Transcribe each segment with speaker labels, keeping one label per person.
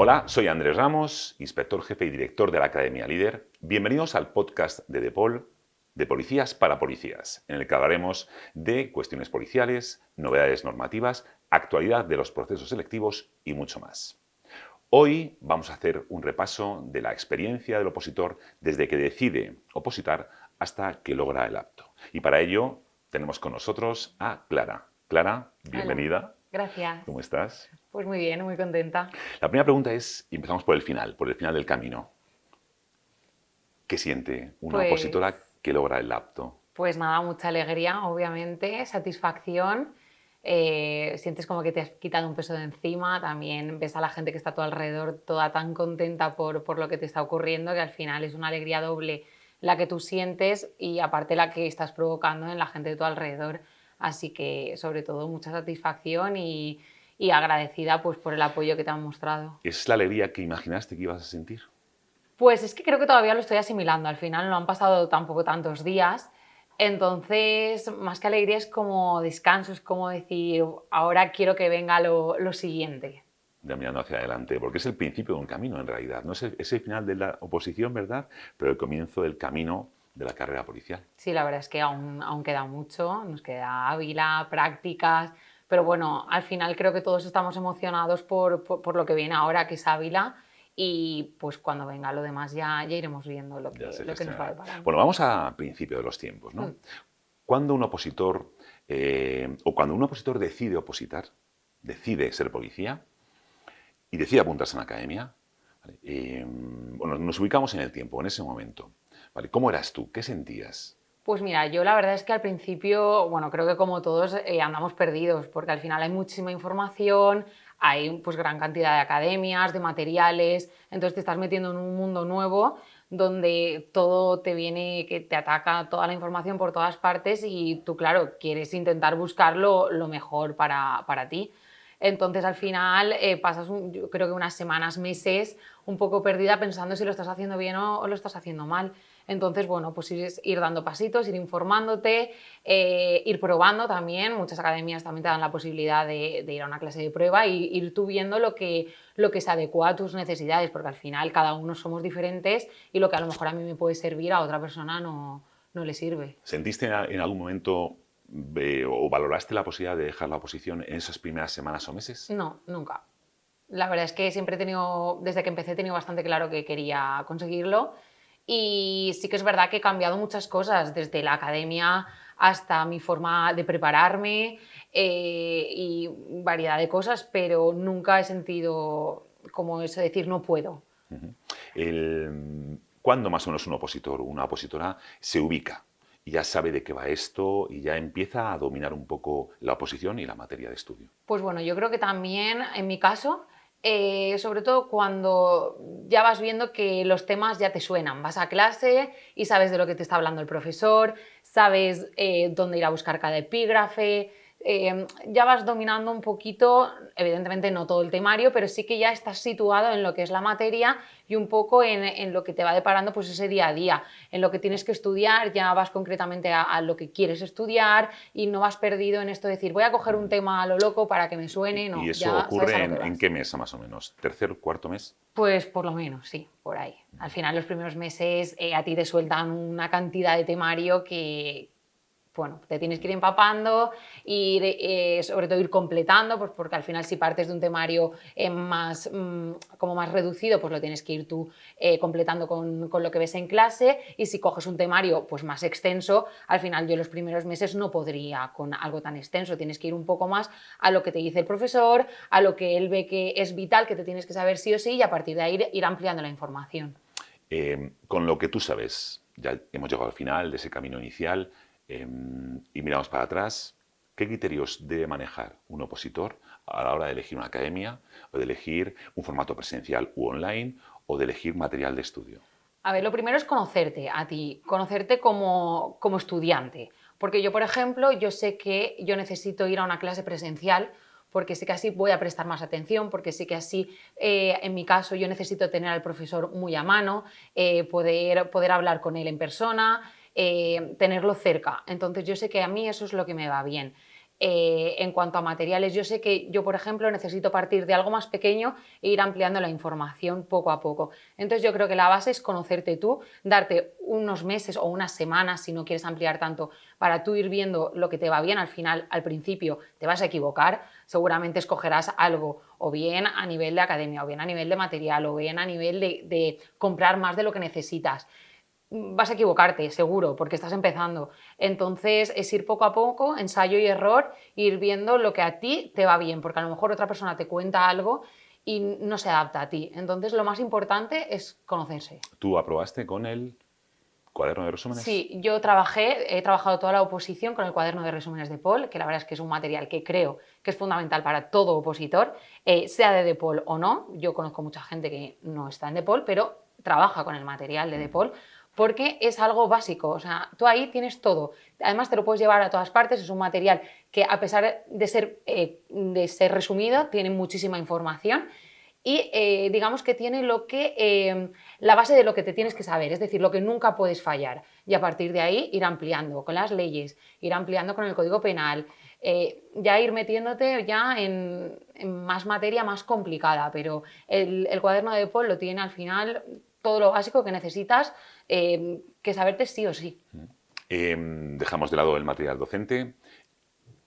Speaker 1: Hola, soy Andrés Ramos, inspector jefe y director de la Academia Líder. Bienvenidos al podcast de DEPOL, de Policías para Policías, en el que hablaremos de cuestiones policiales, novedades normativas, actualidad de los procesos selectivos y mucho más. Hoy vamos a hacer un repaso de la experiencia del opositor desde que decide opositar hasta que logra el apto. Y para ello tenemos con nosotros a Clara. Clara, bienvenida.
Speaker 2: Hola, gracias.
Speaker 1: ¿Cómo estás?
Speaker 2: Pues muy bien, muy contenta.
Speaker 1: La primera pregunta es, y empezamos por el final del camino. ¿Qué siente una
Speaker 2: Pues,
Speaker 1: opositora que logra el apto?
Speaker 2: pues nada, mucha alegría, obviamente, satisfacción. Sientes como que te has quitado un peso de encima. También ves a la gente que está a tu alrededor toda tan contenta por lo que te está ocurriendo, que al final es una alegría doble la que tú sientes y aparte la que estás provocando en la gente de tu alrededor. Así que sobre todo mucha satisfacción y agradecida pues, por el apoyo que te han mostrado.
Speaker 1: ¿Es la alegría que imaginaste que ibas a sentir?
Speaker 2: Pues es que creo que todavía lo estoy asimilando. Al final no han pasado tampoco tantos días. Entonces, más que alegría es como descanso, es como decir, ahora quiero que venga lo siguiente.
Speaker 1: Ya mirando hacia adelante, porque es el principio de un camino en realidad. No es el final de la oposición, ¿verdad? Pero el comienzo del camino de la carrera policial.
Speaker 2: Sí, la verdad es que aún queda mucho, nos queda Ávila, prácticas, pero bueno, al final creo que todos estamos emocionados por lo que viene ahora, que es Ávila, y pues cuando venga lo demás ya iremos viendo lo
Speaker 1: Ya se
Speaker 2: que nos va
Speaker 1: gestionará.
Speaker 2: deparando.
Speaker 1: Bueno, vamos a principio de los tiempos, ¿no? Cuando un opositor, cuando un opositor decide opositar, decide ser policía y decide apuntarse a una academia, ¿vale? Bueno, nos ubicamos en el tiempo, en ese momento. ¿Vale? ¿Cómo eras tú? ¿Qué sentías?
Speaker 2: Pues mira, yo la verdad es que al principio, bueno, creo que como todos andamos perdidos, porque al final hay muchísima información, hay pues gran cantidad de academias, de materiales, entonces te estás metiendo en un mundo nuevo donde todo te viene, que te ataca toda la información por todas partes y tú, claro, quieres intentar buscar lo mejor para ti. Entonces al final pasas, yo creo que unas semanas, meses, un poco perdida pensando si lo estás haciendo bien o lo estás haciendo mal. Entonces, bueno, pues ir dando pasitos, ir informándote, ir probando también. Muchas academias también te dan la posibilidad de ir a una clase de prueba y ir tú viendo lo que se adecua a tus necesidades, porque al final cada uno somos diferentes y lo que a lo mejor a mí me puede servir a otra persona no le sirve.
Speaker 1: ¿Sentiste en algún momento o valoraste la posibilidad de dejar la oposición en esas primeras semanas o meses?
Speaker 2: No, nunca. La verdad es que siempre he tenido, desde que empecé, he tenido bastante claro que quería conseguirlo. Y sí que es verdad que he cambiado muchas cosas, desde la academia hasta mi forma de prepararme y variedad de cosas, pero nunca he sentido como eso de decir no puedo.
Speaker 1: ¿Cuándo más o menos un opositor o una opositora se ubica y ya sabe de qué va esto y ya empieza a dominar un poco la oposición y la materia de estudio?
Speaker 2: Pues bueno, yo creo que también, en mi caso, sobre todo cuando ya vas viendo que los temas ya te suenan, vas a clase y sabes de lo que te está hablando el profesor, sabes dónde ir a buscar cada epígrafe, ya vas dominando un poquito, evidentemente no todo el temario, pero sí que ya estás situado en lo que es la materia y un poco en lo que te va deparando pues ese día a día, en lo que tienes que estudiar, ya vas concretamente a lo que quieres estudiar y no vas perdido en esto de decir voy a coger un tema a lo loco para que me suene,
Speaker 1: ¿Y
Speaker 2: no,
Speaker 1: eso
Speaker 2: ya sabes a
Speaker 1: ocurre
Speaker 2: lo que
Speaker 1: en
Speaker 2: vas.
Speaker 1: qué mes más o menos? ¿Tercer, cuarto mes?
Speaker 2: Pues por lo menos, sí, por ahí. Al final los primeros meses a ti te sueltan una cantidad de temario que, bueno, te tienes que ir empapando, ir, sobre todo ir completando, pues porque al final si partes de un temario como más reducido, pues lo tienes que ir tú completando con lo que ves en clase y si coges un temario pues más extenso, al final yo los primeros meses no podría con algo tan extenso, tienes que ir un poco más a lo que te dice el profesor, a lo que él ve que es vital, que te tienes que saber sí o sí y a partir de ahí ir ampliando la información.
Speaker 1: Con lo que tú sabes, ya hemos llegado al final de ese camino inicial y miramos para atrás. ¿Qué criterios debe manejar un opositor a la hora de elegir una academia o de elegir un formato presencial u online o de elegir material de estudio?
Speaker 2: A ver, lo primero es conocerte a ti, conocerte como estudiante. Porque yo, por ejemplo, yo sé que yo necesito ir a una clase presencial porque sé que así voy a prestar más atención, porque sé que así, en mi caso, yo necesito tener al profesor muy a mano, poder hablar con él en persona, tenerlo cerca. Entonces yo sé que a mí eso es lo que me va bien. En cuanto a materiales, yo sé que yo, por ejemplo, necesito partir de algo más pequeño e ir ampliando la información poco a poco. Entonces yo creo que la base es conocerte tú, darte unos meses o unas semanas, si no quieres ampliar tanto, para tú ir viendo lo que te va bien. Al final, al principio, te vas a equivocar, seguramente escogerás algo o bien a nivel de academia, o bien a nivel de material, o bien a nivel de comprar más de lo que necesitas. Vas a equivocarte, seguro, porque estás empezando. Entonces, es ir poco a poco, ensayo y error, ir viendo lo que a ti te va bien, porque a lo mejor otra persona te cuenta algo y no se adapta a ti. Entonces, lo más importante es conocerse.
Speaker 1: ¿Tú aprobaste con el cuaderno de resúmenes?
Speaker 2: Sí, he trabajado toda la oposición con el cuaderno de resúmenes de Paul, que la verdad es que es un material que creo que es fundamental para todo opositor, sea de DePaul o no. Yo conozco mucha gente que no está en DePaul, pero trabaja con el material de DePaul porque es algo básico. O sea, tú ahí tienes todo. Además, te lo puedes llevar a todas partes. Es un material que, a pesar de ser resumido, tiene muchísima información y digamos que tiene la base de lo que te tienes que saber, es decir, lo que nunca puedes fallar. Y a partir de ahí ir ampliando con las leyes, ir ampliando con el Código Penal, ya ir metiéndote ya en más materia más complicada, pero el cuaderno de Paul lo tiene al final todo lo básico que necesitas que saberte sí o sí.
Speaker 1: Dejamos de lado el material docente.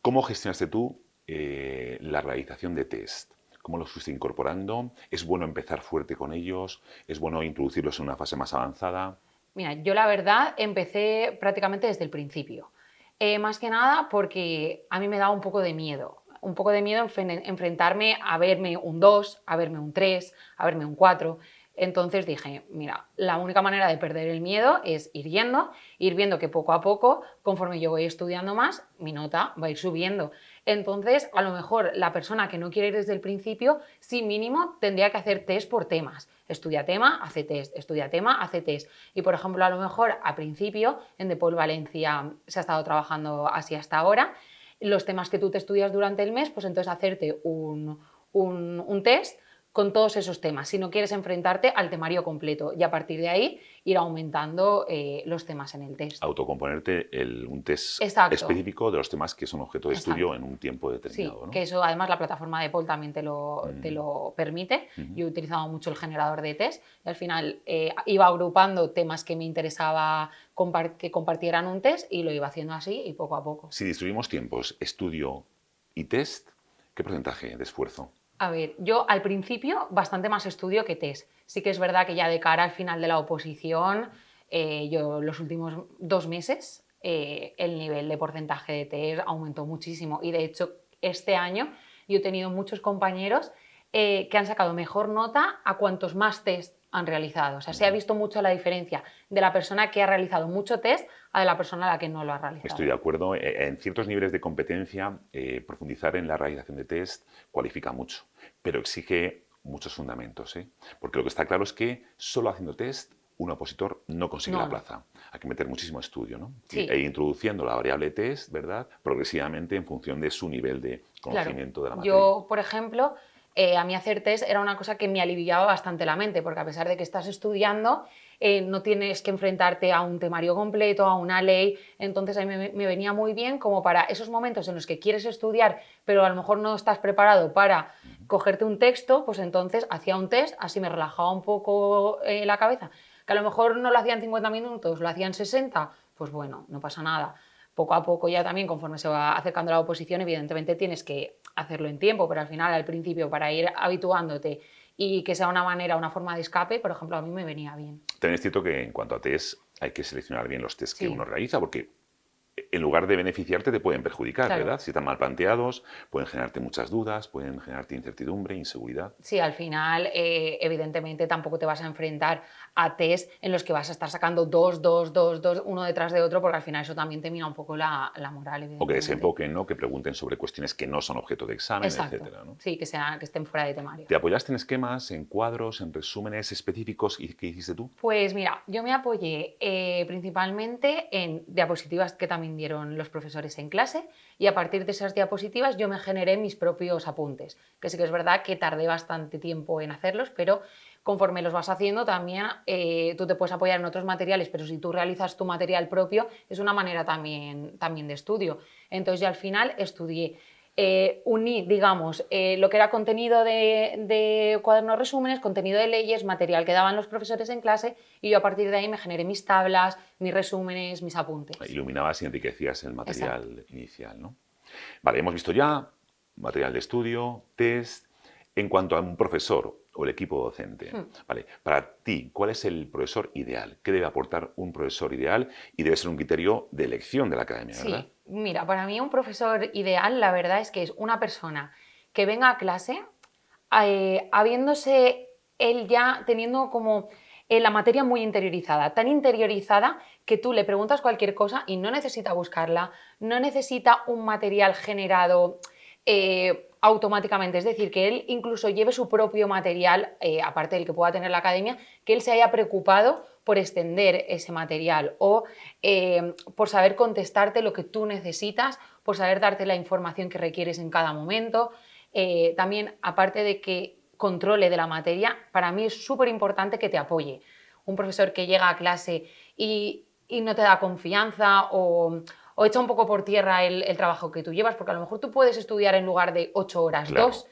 Speaker 1: ¿Cómo gestionaste tú la realización de test? ¿Cómo los fuiste incorporando? ¿Es bueno empezar fuerte con ellos? ¿Es bueno introducirlos en una fase más avanzada?
Speaker 2: Mira, yo la verdad empecé prácticamente desde el principio. Más que nada porque a mí me daba un poco de miedo enfrentarme a verme un 2, a verme un 3, a verme un 4. Entonces dije, mira, la única manera de perder el miedo es ir viendo que poco a poco, conforme yo voy estudiando más, mi nota va a ir subiendo. Entonces, a lo mejor la persona que no quiere ir desde el principio, sí mínimo tendría que hacer test por temas. Estudia tema, hace test, estudia tema, hace test. Y por ejemplo, a lo mejor a principio en DePaul Valencia se ha estado trabajando así hasta ahora. Los temas que tú te estudias durante el mes, pues entonces hacerte un test con todos esos temas, si no quieres enfrentarte al temario completo y a partir de ahí ir aumentando los temas en el test.
Speaker 1: Autocomponerte un test
Speaker 2: Exacto.
Speaker 1: específico de los temas que son objeto de estudio
Speaker 2: Exacto.
Speaker 1: en un tiempo
Speaker 2: Sí,
Speaker 1: determinado, ¿no?
Speaker 2: que eso además la plataforma de Paul también te lo permite. Yo he utilizado mucho el generador de test y al final iba agrupando temas que me interesaba que compartieran un test y lo iba haciendo así y poco a poco.
Speaker 1: Si distribuimos tiempos, estudio y test, ¿qué porcentaje de esfuerzo?
Speaker 2: A ver, yo al principio bastante más estudio que test. Sí que es verdad que ya de cara al final de la oposición, yo los últimos 2 meses el nivel de porcentaje de test aumentó muchísimo y de hecho este año yo he tenido muchos compañeros que han sacado mejor nota a cuantos más test han realizado. O sea, se ha visto mucho la diferencia de la persona que ha realizado mucho test a de la persona a la que no lo ha realizado.
Speaker 1: Estoy de acuerdo. En ciertos niveles de competencia, profundizar en la realización de test cualifica mucho, pero exige muchos fundamentos, ¿eh? Porque lo que está claro es que solo haciendo test un opositor no consigue la plaza. Hay que meter muchísimo estudio, ¿no?
Speaker 2: Sí.
Speaker 1: E introduciendo la variable test, ¿verdad? Progresivamente en función de su nivel de conocimiento de la materia.
Speaker 2: Yo, por ejemplo, a mí hacer test era una cosa que me aliviaba bastante la mente, porque a pesar de que estás estudiando, no tienes que enfrentarte a un temario completo, a una ley, entonces a mí me venía muy bien como para esos momentos en los que quieres estudiar, pero a lo mejor no estás preparado para cogerte un texto, pues entonces hacía un test, así me relajaba un poco la cabeza. Que a lo mejor no lo hacía en 50 minutos, lo hacía en 60, pues bueno, no pasa nada. Poco a poco ya también, conforme se va acercando la oposición, evidentemente tienes que hacerlo en tiempo, pero al final, al principio, para ir habituándote y que sea una forma de escape, por ejemplo, a mí me venía bien.
Speaker 1: También es cierto que en cuanto a test, hay que seleccionar bien los test que
Speaker 2: Sí.
Speaker 1: uno realiza, porque en lugar de beneficiarte te pueden perjudicar,
Speaker 2: Claro.
Speaker 1: ¿verdad? Si están mal planteados, pueden generarte muchas dudas, pueden generarte incertidumbre, inseguridad.
Speaker 2: Sí, al final, evidentemente, tampoco te vas a enfrentar a test en los que vas a estar sacando dos, uno detrás de otro, porque al final eso también te mina un poco la moral, evidentemente.
Speaker 1: O que desemboquen, ¿no? Que pregunten sobre cuestiones que no son objeto de examen,
Speaker 2: Exacto.
Speaker 1: etcétera, ¿no?
Speaker 2: Sí, que estén fuera de temario.
Speaker 1: ¿Te apoyaste en esquemas, en cuadros, en resúmenes específicos y qué hiciste tú?
Speaker 2: Pues mira, yo me apoyé principalmente en diapositivas, que también también dieron los profesores en clase y a partir de esas diapositivas yo me generé mis propios apuntes, que sí que es verdad que tardé bastante tiempo en hacerlos, pero conforme los vas haciendo también tú te puedes apoyar en otros materiales, pero si tú realizas tu material propio es una manera también de estudio. Entonces yo al final estudié, uní, digamos, lo que era contenido de cuadernos resúmenes, contenido de leyes, material que daban los profesores en clase y yo a partir de ahí me generé mis tablas, mis resúmenes, mis apuntes.
Speaker 1: Iluminabas y enriquecías el material
Speaker 2: Exacto.
Speaker 1: inicial, ¿no? Vale, hemos visto ya material de estudio, test. En cuanto a un profesor o el equipo docente, vale, para ti, ¿cuál es el profesor ideal? ¿Qué debe aportar un profesor ideal? Y debe ser un criterio de elección de la academia, ¿verdad?
Speaker 2: Sí, mira, para mí un profesor ideal, la verdad es que es una persona que venga a clase habiéndose él ya teniendo como la materia muy interiorizada, tan interiorizada que tú le preguntas cualquier cosa y no necesita buscarla, no necesita un material generado automáticamente, es decir, que él incluso lleve su propio material, aparte del que pueda tener la academia, que él se haya preocupado por extender ese material o por saber contestarte lo que tú necesitas, por saber darte la información que requieres en cada momento. También, aparte de que controle de la materia, para mí es súper importante que te apoye. Un profesor que llega a clase y no te da confianza o echa un poco por tierra el trabajo que tú llevas, porque a lo mejor tú puedes estudiar en lugar de 8 horas,
Speaker 1: Claro.
Speaker 2: 2.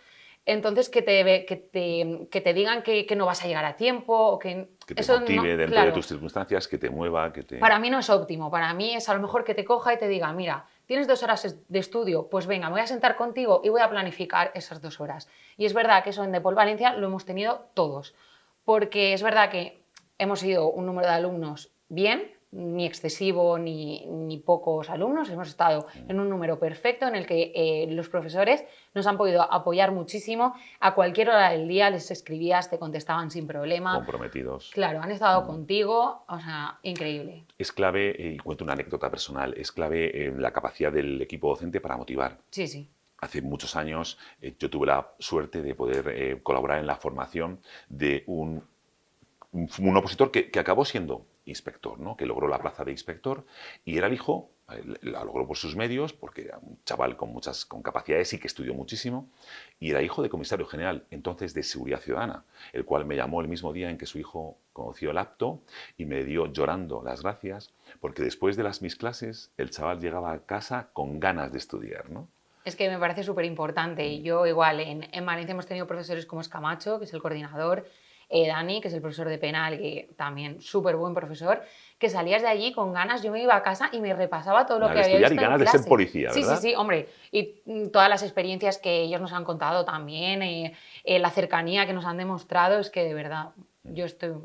Speaker 2: Entonces, que te digan que no vas a llegar a tiempo o que
Speaker 1: te
Speaker 2: eso
Speaker 1: motive
Speaker 2: no,
Speaker 1: dentro de
Speaker 2: claro.
Speaker 1: tus circunstancias, que te mueva, que te...
Speaker 2: Para mí no es óptimo, para mí es a lo mejor que te coja y te diga, mira, tienes 2 horas de estudio, pues venga, me voy a sentar contigo y voy a planificar esas 2 horas. Y es verdad que eso en Depol Valencia lo hemos tenido todos, porque es verdad que hemos sido un número de alumnos bien, ni excesivo ni pocos alumnos, hemos estado en un número perfecto en el que los profesores nos han podido apoyar muchísimo, a cualquier hora del día les escribías, te contestaban sin problema.
Speaker 1: Comprometidos.
Speaker 2: Claro, han estado contigo, o sea, increíble.
Speaker 1: Es clave, y cuento una anécdota personal, es clave la capacidad del equipo docente para motivar.
Speaker 2: Sí, sí.
Speaker 1: Hace muchos años yo tuve la suerte de poder colaborar en la formación de un opositor que acabó siendo inspector, ¿no? Que logró la plaza de inspector y era el hijo, la logró por sus medios, porque era un chaval con capacidades y que estudió muchísimo, y era hijo de comisario general, entonces de Seguridad Ciudadana, el cual me llamó el mismo día en que su hijo conoció el apto y me dio llorando las gracias, porque después de mis clases el chaval llegaba a casa con ganas de estudiar, ¿no?
Speaker 2: Es que me parece súper importante. Y yo igual, en Valencia hemos tenido profesores como Escamacho, que es el coordinador, Dani, que es el profesor de penal, que también súper buen profesor, que salías de allí con ganas, yo me iba a casa y me repasaba todo lo
Speaker 1: Ganas
Speaker 2: que
Speaker 1: de
Speaker 2: había
Speaker 1: estudiar
Speaker 2: visto
Speaker 1: y
Speaker 2: en
Speaker 1: ganas de
Speaker 2: clase.
Speaker 1: ser policía,
Speaker 2: Sí, sí,
Speaker 1: ¿verdad?
Speaker 2: sí, hombre. Y todas las experiencias que ellos nos han contado también, la cercanía que nos han demostrado, es que de verdad yo estoy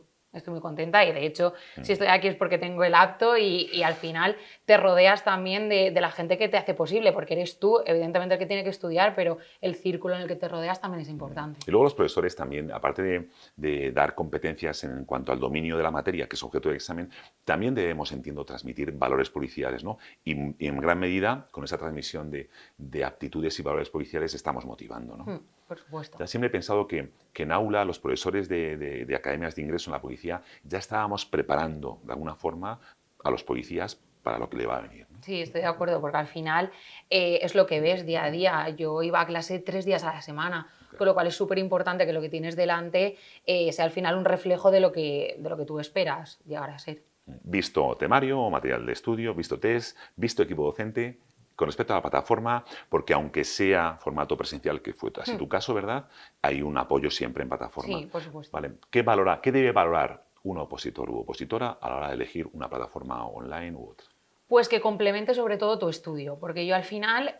Speaker 2: muy contenta y de hecho si estoy aquí es porque tengo el apto y al final te rodeas también de la gente que te hace posible, porque eres tú, evidentemente, el que tiene que estudiar, pero el círculo en el que te rodeas también es importante.
Speaker 1: Y luego los profesores también, aparte de dar competencias en cuanto al dominio de la materia, que es objeto de examen, también debemos, entiendo, transmitir valores policiales, ¿no? Y en gran medida, con esa transmisión de aptitudes y valores policiales, estamos motivando, ¿no?
Speaker 2: Por supuesto.
Speaker 1: Ya siempre he pensado que en aula, los profesores de academias de ingreso en la policía, ya estábamos preparando, de alguna forma, a los policías para lo que le va a venir, ¿no?
Speaker 2: Sí, estoy de acuerdo, porque al final es lo que ves día a día. Yo iba a clase 3 días a la semana, con lo cual es súper importante que lo que tienes delante sea al final un reflejo de lo que tú esperas llegar a ser.
Speaker 1: Visto temario o material de estudio, visto test, visto equipo docente. Con respecto a la plataforma, porque aunque sea formato presencial, que fue así tu caso, ¿verdad? Hay un apoyo siempre en plataforma.
Speaker 2: Sí, por supuesto.
Speaker 1: ¿Vale? ¿Qué debe valorar un opositor u opositora a la hora de elegir una plataforma online u otra?
Speaker 2: Pues que complemente sobre todo tu estudio, porque yo al final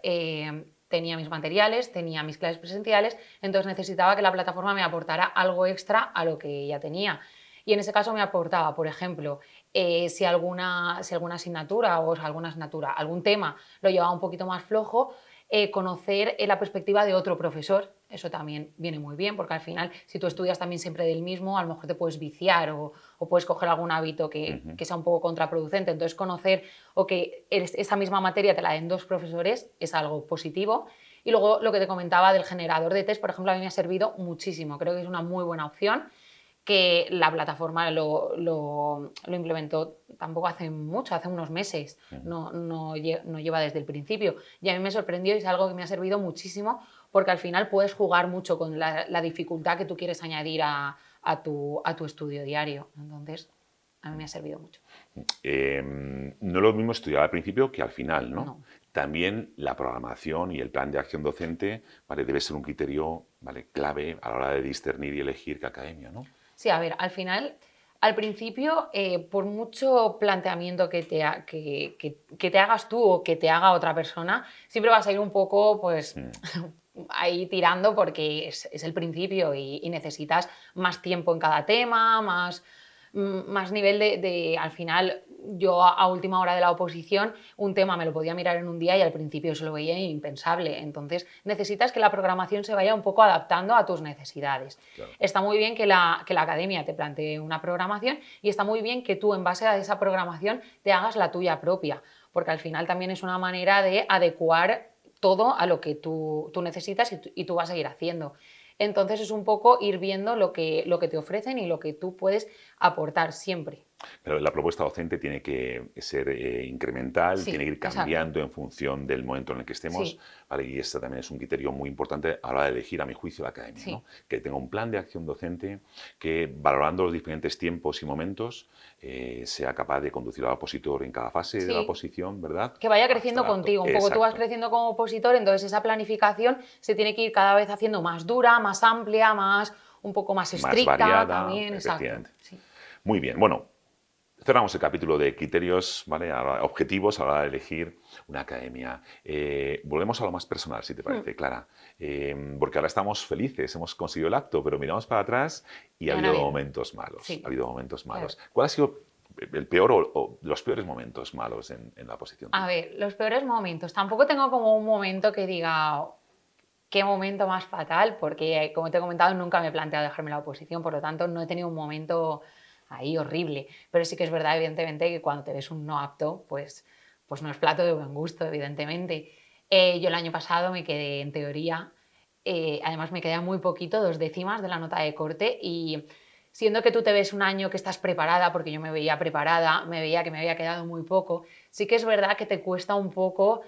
Speaker 2: tenía mis materiales, tenía mis clases presenciales, entonces necesitaba que la plataforma me aportara algo extra a lo que ya tenía. Y en ese caso me aportaba, por ejemplo, si alguna asignatura o alguna asignatura, algún tema lo llevaba un poquito más flojo, conocer la perspectiva de otro profesor. Eso también viene muy bien, porque al final, si tú estudias también siempre del mismo, a lo mejor te puedes viciar o puedes coger algún hábito que sea un poco contraproducente. Entonces, conocer o que esa misma materia te la den 2 profesores es algo positivo. Y luego, lo que te comentaba del generador de test, por ejemplo, a mí me ha servido muchísimo. Creo que es una muy buena opción. que la plataforma lo implementó tampoco hace mucho, hace unos meses, no lleva desde el principio. Y a mí me sorprendió y es algo que me ha servido muchísimo porque al final puedes jugar mucho con la dificultad que tú quieres añadir a tu estudio diario. Entonces, a mí me ha servido mucho.
Speaker 1: No es lo mismo estudiar al principio que al final, ¿no?
Speaker 2: No.
Speaker 1: También la programación y el plan de acción docente, ¿vale? Debe ser un criterio, ¿vale?, clave a la hora de discernir y elegir qué academia, ¿no?
Speaker 2: Sí, a ver, al final, al principio, por mucho planteamiento que te hagas tú o que te haga otra persona, siempre vas a ir un poco, pues, ahí tirando porque es el principio y necesitas más tiempo en cada tema, más nivel al final, yo a última hora de la oposición, un tema me lo podía mirar en un día y al principio se lo veía impensable. Entonces, necesitas que la programación se vaya un poco adaptando a tus necesidades.
Speaker 1: Claro.
Speaker 2: Está muy bien que la academia te plantee una programación y está muy bien que tú, en base a esa programación, te hagas la tuya propia, porque al final también es una manera de adecuar todo a lo que tú necesitas y tú vas a ir haciendo. Entonces es un poco ir viendo lo que te ofrecen y lo que tú puedes aportar siempre.
Speaker 1: Pero la propuesta docente tiene que ser incremental,
Speaker 2: Sí,
Speaker 1: tiene que ir cambiando en función del momento en el que estemos,
Speaker 2: sí,
Speaker 1: ¿vale? Y este también es un criterio muy importante a la hora de elegir, a mi juicio, la academia,
Speaker 2: sí.
Speaker 1: ¿no? Que tenga un plan de acción docente que, valorando los diferentes tiempos y momentos, sea capaz de conducir al opositor en cada fase de la
Speaker 2: Sí.
Speaker 1: oposición, ¿verdad?
Speaker 2: Que vaya
Speaker 1: Hasta
Speaker 2: creciendo
Speaker 1: el acto.
Speaker 2: contigo, un poco tú vas
Speaker 1: Exacto.
Speaker 2: creciendo como opositor, entonces esa planificación se tiene que ir cada vez haciendo más dura, más amplia, un poco más
Speaker 1: Más
Speaker 2: estricta
Speaker 1: variada,
Speaker 2: también, exacto.
Speaker 1: efectivamente.
Speaker 2: Sí.
Speaker 1: Muy bien, bueno, cerramos el capítulo de criterios, ¿vale? Objetivos a la hora de elegir una academia. Volvemos a lo más personal, si te parece, Clara. Porque ahora estamos felices, hemos conseguido el acto, pero miramos para atrás y
Speaker 2: Y
Speaker 1: ha
Speaker 2: han
Speaker 1: habido
Speaker 2: habido.
Speaker 1: momentos malos.
Speaker 2: Sí,
Speaker 1: Ha habido momentos malos.
Speaker 2: claro.
Speaker 1: ¿Cuál ha sido el peor o los peores momentos malos en la posición
Speaker 2: A
Speaker 1: tuya?
Speaker 2: ver, los peores momentos. Tampoco tengo como un momento que diga, "Oh, qué momento más fatal", porque como te he comentado, nunca me he planteado dejarme la oposición, por lo tanto no he tenido un momento ahí horrible. Pero sí que es verdad, evidentemente, que cuando te ves un no apto, pues no es plato de buen gusto, evidentemente. Yo el año pasado me quedé en teoría, además me quedé a muy poquito, 2 décimas de la nota de corte y siendo que tú te ves un año que estás preparada, porque yo me veía preparada, me veía que me había quedado muy poco, sí que es verdad que te cuesta un poco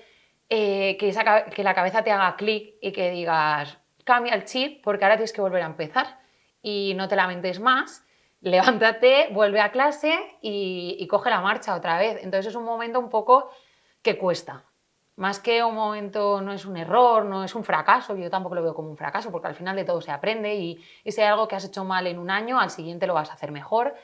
Speaker 2: que la cabeza te haga clic y que digas, cambia el chip porque ahora tienes que volver a empezar y no te lamentes más, levántate, vuelve a clase y coge la marcha otra vez. Entonces es un momento un poco que cuesta. Más que un momento, no es un error, no es un fracaso, yo tampoco lo veo como un fracaso porque al final de todo se aprende y si hay algo que has hecho mal en un año, al siguiente lo vas a hacer mejor,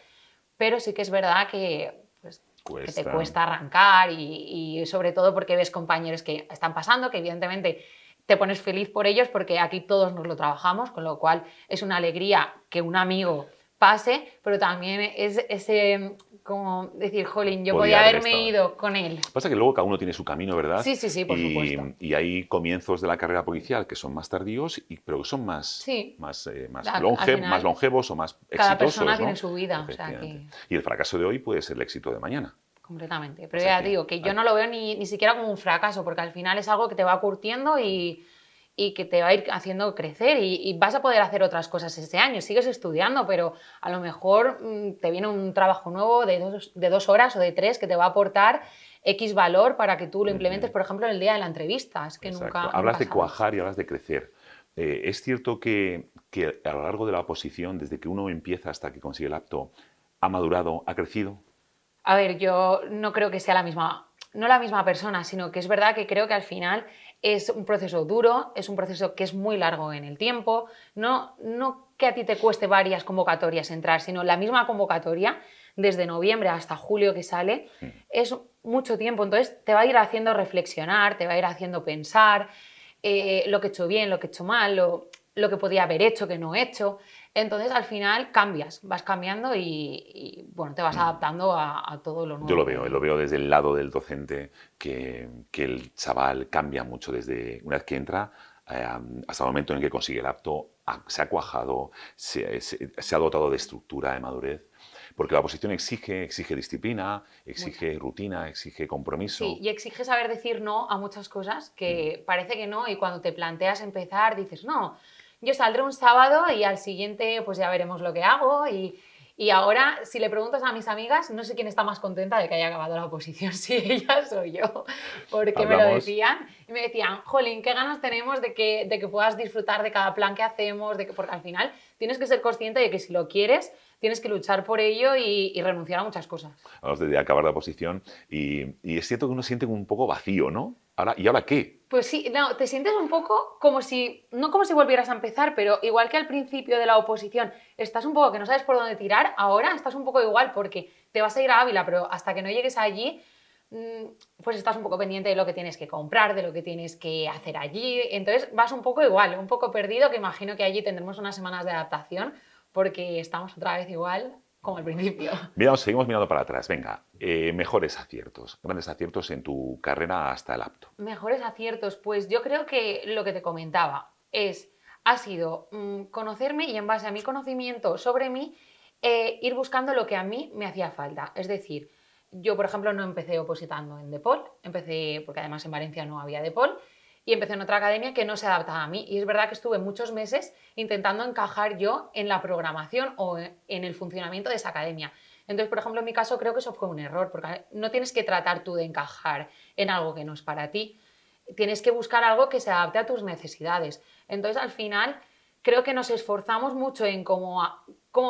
Speaker 2: pero sí que es verdad que te
Speaker 1: Cuesta.
Speaker 2: cuesta arrancar y sobre todo porque ves compañeros que están pasando, que evidentemente te pones feliz por ellos porque aquí todos nos lo trabajamos, con lo cual es una alegría que un amigo pase, pero también es ese, como decir, jolín, yo
Speaker 1: Podía
Speaker 2: podía
Speaker 1: haber
Speaker 2: haberme
Speaker 1: estado.
Speaker 2: ido con él.
Speaker 1: Pasa que luego cada uno tiene su camino, ¿verdad?
Speaker 2: Sí, sí, sí, por supuesto.
Speaker 1: Y hay comienzos de la carrera policial que son más tardíos, pero que son
Speaker 2: Sí, al
Speaker 1: más
Speaker 2: final
Speaker 1: longevos o más
Speaker 2: cada persona
Speaker 1: exitosos,
Speaker 2: tiene
Speaker 1: ¿no?
Speaker 2: su vida, o sea
Speaker 1: Efectivamente.
Speaker 2: que
Speaker 1: Y el fracaso de hoy puede ser el éxito de mañana.
Speaker 2: completamente.
Speaker 1: O
Speaker 2: Pero
Speaker 1: sea
Speaker 2: ya
Speaker 1: que
Speaker 2: digo que yo no lo veo ni siquiera como un fracaso, porque al final es algo que te va curtiendo y que te va a ir haciendo crecer y vas a poder hacer otras cosas ese año. Sigues estudiando, pero a lo mejor te viene un trabajo nuevo de 2 horas o de 3 que te va a aportar X valor para que tú lo implementes, por ejemplo, en el día de la entrevista. Es que
Speaker 1: Exacto.
Speaker 2: nunca,
Speaker 1: Hablas
Speaker 2: nunca
Speaker 1: de
Speaker 2: sabes.
Speaker 1: cuajar y hablas de crecer. ¿Es cierto que a lo largo de la oposición, desde que uno empieza hasta que consigue el apto, ha madurado, ha crecido?
Speaker 2: A ver, yo no creo que sea no la misma persona, sino que es verdad que creo que al final es un proceso duro, es un proceso que es muy largo en el tiempo, no que a ti te cueste varias convocatorias entrar, sino la misma convocatoria, desde noviembre hasta julio que sale, es mucho tiempo, entonces te va a ir haciendo reflexionar, te va a ir haciendo pensar lo que he hecho bien, lo que he hecho mal, lo que podía haber hecho, que no he hecho. Entonces, al final cambias, vas cambiando bueno, te vas adaptando a todo lo
Speaker 1: Yo
Speaker 2: nuevo
Speaker 1: lo veo desde el lado del docente, que el chaval cambia mucho desde una vez que entra hasta el momento en que consigue el apto, se ha cuajado, se ha dotado de estructura, de madurez, porque la oposición exige disciplina,
Speaker 2: mucha.
Speaker 1: exige rutina, exige
Speaker 2: Sí,
Speaker 1: compromiso.
Speaker 2: y exige saber decir no a muchas cosas que parece que no y cuando te planteas empezar dices, no, yo saldré un sábado y al siguiente pues ya veremos lo que hago y ahora, si le preguntas a mis amigas, no sé quién está más contenta de que haya acabado la oposición, si ellas o yo, porque me lo
Speaker 1: Hablamos,
Speaker 2: decían y me decían, jolín, qué ganas tenemos de que puedas disfrutar de cada plan que hacemos, porque al final tienes que ser consciente de que si lo quieres, tienes que luchar por ello y renunciar a muchas cosas.
Speaker 1: hablamos de acabar la oposición y es cierto que uno siente un poco vacío, ¿no? ¿Y ahora qué?
Speaker 2: Pues sí, no, te sientes un poco como si, no como si volvieras a empezar, pero igual que al principio de la oposición estás un poco que no sabes por dónde tirar, ahora estás un poco igual porque te vas a ir a Ávila, pero hasta que no llegues allí, pues estás un poco pendiente de lo que tienes que comprar, de lo que tienes que hacer allí, entonces vas un poco igual, un poco perdido, que imagino que allí tendremos unas semanas de adaptación porque estamos otra vez igual como al principio.
Speaker 1: Seguimos mirando para atrás. Venga, mejores aciertos, grandes aciertos en tu carrera hasta el apto.
Speaker 2: Mejores aciertos, pues yo creo que lo que te comentaba ha sido conocerme y en base a mi conocimiento sobre mí, ir buscando lo que a mí me hacía falta. Es decir, yo, por ejemplo, no empecé opositando en Depol, empecé, porque además en Valencia no había Depol, y empecé en otra academia que no se adaptaba a mí. Y es verdad que estuve muchos meses intentando encajar yo en la programación o en el funcionamiento de esa academia. Entonces, por ejemplo, en mi caso creo que eso fue un error, porque no tienes que tratar tú de encajar en algo que no es para ti. Tienes que buscar algo que se adapte a tus necesidades. Entonces, al final, creo que nos esforzamos mucho en como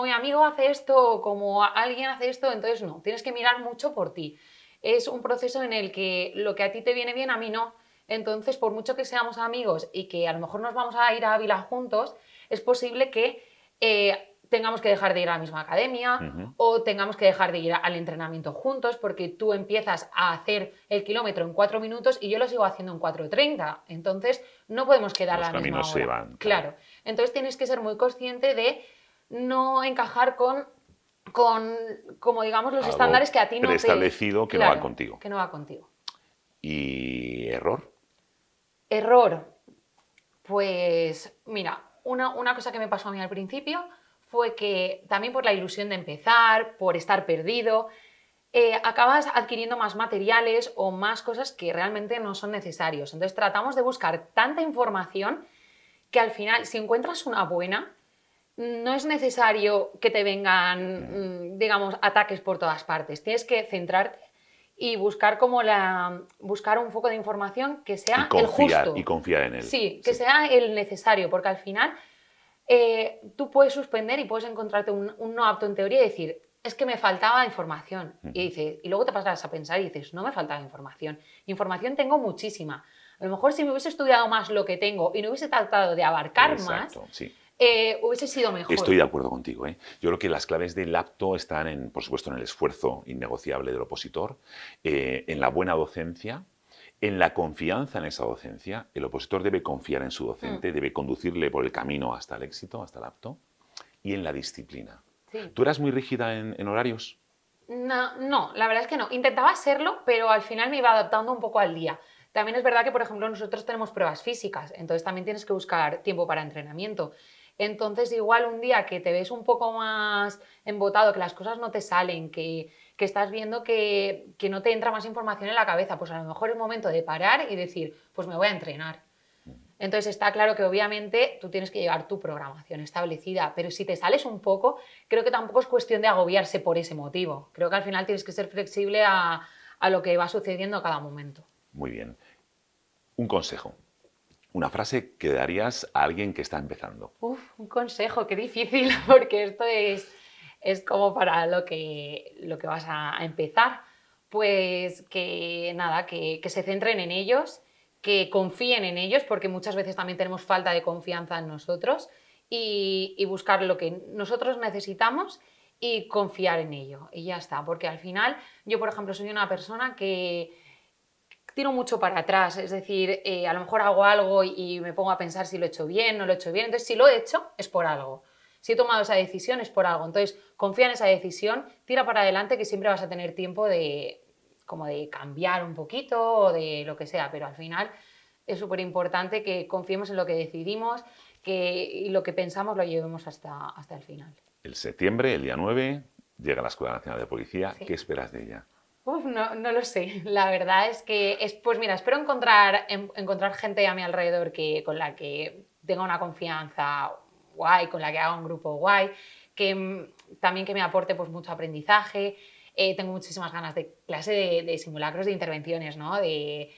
Speaker 2: mi amigo hace esto o como alguien hace esto, entonces no, tienes que mirar mucho por ti. Es un proceso en el que lo que a ti te viene bien, a mí no. Entonces, por mucho que seamos amigos y que a lo mejor nos vamos a ir a Ávila juntos, es posible que tengamos que dejar de ir a la misma academia o tengamos que dejar de ir al entrenamiento juntos porque tú empiezas a hacer el kilómetro en 4 minutos y yo lo sigo haciendo en 4:30. Entonces, no podemos quedar
Speaker 1: Los
Speaker 2: a la misma
Speaker 1: caminos se
Speaker 2: hora.
Speaker 1: van,
Speaker 2: Claro. Entonces, tienes que ser muy consciente de no encajar como digamos, los
Speaker 1: algo
Speaker 2: estándares que a ti no te...
Speaker 1: preestablecido que no va
Speaker 2: Claro,
Speaker 1: contigo.
Speaker 2: que no va contigo.
Speaker 1: ¿Y error?
Speaker 2: Error. Pues mira, una cosa que me pasó a mí al principio fue que también por la ilusión de empezar, por estar perdido, acabas adquiriendo más materiales o más cosas que realmente no son necesarios. Entonces tratamos de buscar tanta información que al final, si encuentras una buena, no es necesario que te vengan, digamos, ataques por todas partes. Tienes que centrarte y buscar buscar un foco de información que sea el
Speaker 1: Y
Speaker 2: justo.
Speaker 1: confiar en él.
Speaker 2: Sí, que sea el necesario, porque al final tú puedes suspender y puedes encontrarte un no apto en teoría y decir, es que me faltaba información. Y luego te pasas a pensar y dices, no me faltaba información. Información tengo muchísima. A lo mejor si me hubiese estudiado más lo que tengo y no hubiese tratado de abarcar más,
Speaker 1: Exacto, sí.
Speaker 2: hubiese sido mejor.
Speaker 1: Estoy de acuerdo contigo, ¿eh? Yo creo que las claves del apto están, por supuesto, en el esfuerzo innegociable del opositor, en la buena docencia, en la confianza en esa docencia. El opositor debe confiar en su docente, debe conducirle por el camino hasta el éxito, hasta el apto, y en la disciplina.
Speaker 2: Sí.
Speaker 1: ¿Tú eras muy rígida en horarios?
Speaker 2: No, la verdad es que no. Intentaba serlo, pero al final me iba adaptando un poco al día. También es verdad que, por ejemplo, nosotros tenemos pruebas físicas, entonces también tienes que buscar tiempo para entrenamiento. Entonces, igual un día que te ves un poco más embotado, que las cosas no te salen, que estás viendo que no te entra más información en la cabeza, pues a lo mejor es momento de parar y decir, pues me voy a entrenar. Entonces está claro que obviamente tú tienes que llevar tu programación establecida, pero si te sales un poco, creo que tampoco es cuestión de agobiarse por ese motivo. Creo que al final tienes que ser flexible a lo que va sucediendo a cada momento.
Speaker 1: Muy bien. Un consejo. Una frase que darías a alguien que está empezando.
Speaker 2: Uf, un consejo, qué difícil, porque esto es como para lo que vas a empezar. Pues que nada, que se centren en ellos, que confíen en ellos, porque muchas veces también tenemos falta de confianza en nosotros, y buscar lo que nosotros necesitamos y confiar en ello. Y ya está, porque al final yo, por ejemplo, soy una persona que tiro mucho para atrás, es decir, a lo mejor hago algo y me pongo a pensar si lo he hecho bien, no lo he hecho bien, entonces si lo he hecho es por algo, si he tomado esa decisión es por algo, entonces confía en esa decisión, tira para adelante que siempre vas a tener tiempo como de cambiar un poquito o de lo que sea, pero al final es súper importante que confiemos en lo que decidimos y lo que pensamos lo llevemos hasta el final.
Speaker 1: El septiembre, el día 9, llega la Escuela Nacional de Policía.
Speaker 2: Sí.
Speaker 1: ¿Qué esperas de ella?
Speaker 2: Uf, no lo sé. La verdad es que, pues mira, espero encontrar gente a mi alrededor con la que tenga una confianza guay, con la que haga un grupo guay, que también que me aporte pues mucho aprendizaje. Tengo muchísimas ganas de clase de simulacros de intervenciones, ¿no? De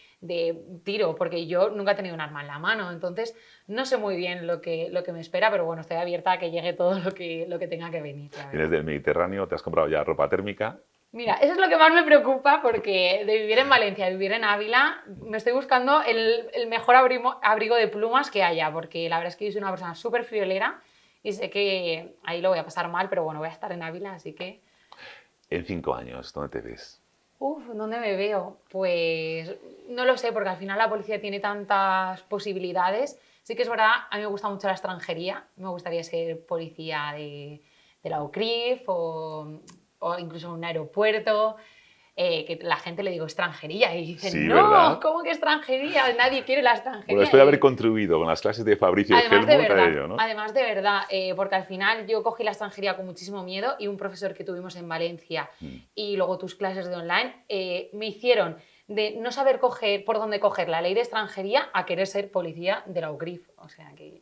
Speaker 2: tiro, porque yo nunca he tenido un arma en la mano, entonces no sé muy bien lo que me espera, pero bueno, estoy abierta a que llegue todo lo que tenga que venir.
Speaker 1: Vienes del Mediterráneo, te has comprado ya ropa térmica.
Speaker 2: Mira, eso es lo que más me preocupa, porque de vivir en Valencia a vivir en Ávila, me estoy buscando el mejor abrigo de plumas que haya, porque la verdad es que yo soy una persona súper friolera y sé que ahí lo voy a pasar mal, pero bueno, voy a estar en Ávila, así que...
Speaker 1: En 5 años, ¿dónde te ves?
Speaker 2: ¿Dónde me veo? Pues no lo sé, porque al final la policía tiene tantas posibilidades. Sí que es verdad, a mí me gusta mucho la extranjería, me gustaría ser policía de la UCRIF o incluso en un aeropuerto, que la gente le digo extranjería y dicen,
Speaker 1: Sí,
Speaker 2: no,
Speaker 1: ¿verdad?
Speaker 2: ¿cómo que extranjería? Nadie quiere la
Speaker 1: Bueno,
Speaker 2: extranjería.
Speaker 1: después de haber contribuido con las clases de Fabricio y Helmut a ello, ¿no?
Speaker 2: Además de verdad, porque al final yo cogí la extranjería con muchísimo miedo y un profesor que tuvimos en Valencia y luego tus clases de online me hicieron de no saber por dónde coger la ley de extranjería a querer ser policía de la UCRIF. O sea que...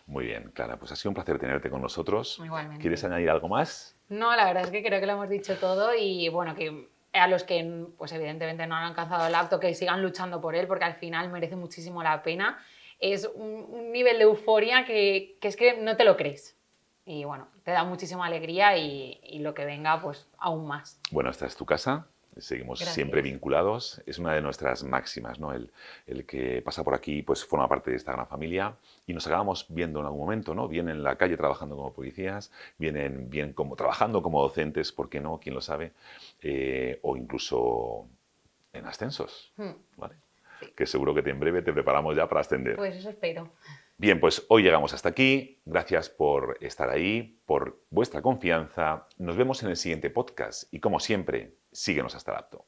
Speaker 1: Muy bien, Clara, pues ha sido un placer tenerte con nosotros.
Speaker 2: Igualmente.
Speaker 1: ¿Quieres añadir algo más?
Speaker 2: No, la verdad es que creo que lo hemos dicho todo y bueno, que a los que pues evidentemente no han alcanzado el acto, que sigan luchando por él, porque al final merece muchísimo la pena. Es un nivel de euforia que es que no te lo crees. Y bueno, te da muchísima alegría y lo que venga, pues aún más.
Speaker 1: Bueno, esta es tu casa. Seguimos
Speaker 2: Gracias.
Speaker 1: siempre vinculados. Es una de nuestras máximas, ¿no? El que pasa por aquí pues forma parte de esta gran familia y nos acabamos viendo en algún momento, ¿no? Bien en la calle trabajando como policías, bien como trabajando como docentes, ¿por qué no? ¿Quién lo sabe? O incluso en ascensos, ¿vale?
Speaker 2: Sí.
Speaker 1: Que seguro que en breve te preparamos ya para ascender.
Speaker 2: Pues eso espero.
Speaker 1: Bien, pues hoy llegamos hasta aquí. Gracias por estar ahí, por vuestra confianza. Nos vemos en el siguiente podcast y como siempre, síguenos hasta el acto.